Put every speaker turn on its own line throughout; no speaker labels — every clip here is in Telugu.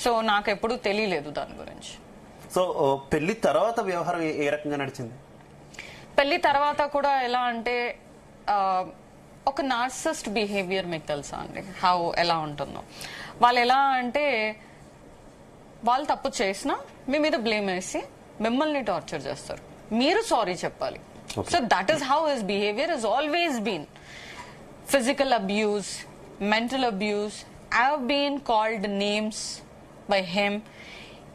సో నాకు ఎప్పుడు తెలియలేదు దాని గురించి.
సో పెళ్లి తర్వాత వ్యవహారం ఏ రకంగా నడిచింది?
పెళ్లి తర్వాత కూడా ఎలా అంటే ఒక నార్సిస్ట్ బిహేవియర్ మీకు తెలుసా అండి ఎలా ఉంటుందో. వాళ్ళు ఎలా అంటే వాళ్ళు తప్పు చేసినా మీ మీద బ్లేమ్ వేసి మిమ్మల్ని టార్చర్ చేస్తారు, మీరు సారీ చెప్పాలి. So that is how his behaviour has always been. Physical abuse, mental abuse, I have been called names by him.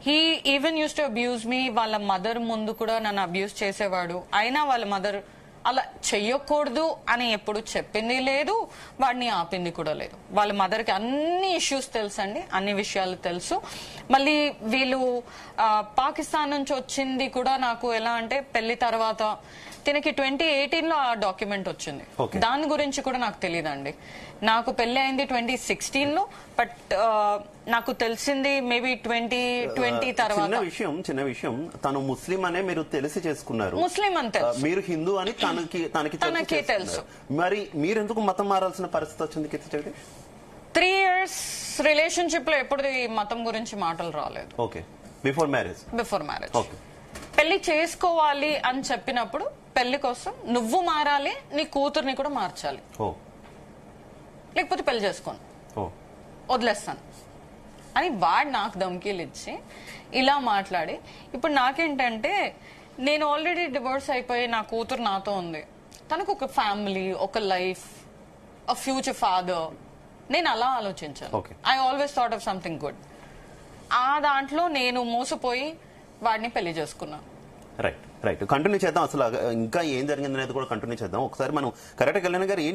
He even use to abuse me. వాళ్ళ మదర్ ముందు కూడా నన్ను అబ్యూజ్ చేసేవాడు. అయినా వాళ్ళ మదర్ అలా చెయ్యకూడదు అని ఎప్పుడు చెప్పింది లేదు, వాడిని ఆపింది కూడా లేదు. వాళ్ళ మదర్కి అన్ని ఇష్యూస్ తెలుసండి, అన్ని విషయాలు తెలుసు. మళ్ళీ వీళ్ళు పాకిస్తాన్ నుంచి వచ్చింది కూడా నాకు ఎలా అంటే పెళ్లి తర్వాత తినకి 2018లో ఆ డాక్యుమెంట్ వచ్చింది. దాని గురించి కూడా నాకు తెలియదండి. నాకు పెళ్లి అయింది 2016లో, బట్ నాకు తెలిసింది మేబీ 2020 తర్వాత.
చిన్న విషయం, తను ముస్లిం అనే మీరు తెలిసి చేసుకున్నారు.
ముస్లిం అని తెలుసు,
మీరు హిందూ అని తనకి
తెలుసు.
మరి మీరు ఎందుకు మతం మారాల్సిన పరిస్థితి వచ్చింది కీర్తి జగదీష్?
3 years రిలేషన్షిప్ లో ఎప్పుడు ఈ మతం గురించి మాటలు రాలేదు.
Okay, before marriage.
ఓకే, పెళ్లి చేసుకోవాలి అని చెప్పినప్పుడు పెళ్లి కోసం నువ్వు మారాలి, నీ కూతుర్ని కూడా మార్చాలి, లేకపోతే పెళ్లి చేసుకోను, వదిలేస్తాను అని వాడు నాకు ధమ్కీలు ఇచ్చి ఇలా మాట్లాడి. ఇప్పుడు నాకేంటంటే నేను ఆల్రెడీ డివోర్స్ అయిపోయి నా కూతురు నాతో ఉంది, తనకు ఒక ఫ్యామిలీ, ఒక లైఫ్, అ ఫ్యూచర్ ఫాదర్. నేను అలా ఆలోచించాను. I always thought of something good. ఆ దాంట్లో నేను మోసపోయి వాడిని పెళ్లి చేసుకున్నాను.
రైట్, కంటిన్యూ చేద్దాం. అసలు ఇంకా ఏం జరిగింది అనేది కూడా కంటిన్యూ చేద్దాం. ఒకసారి మనం కరెక్ట్గా కళ్యాణ్ గారు ఏంటి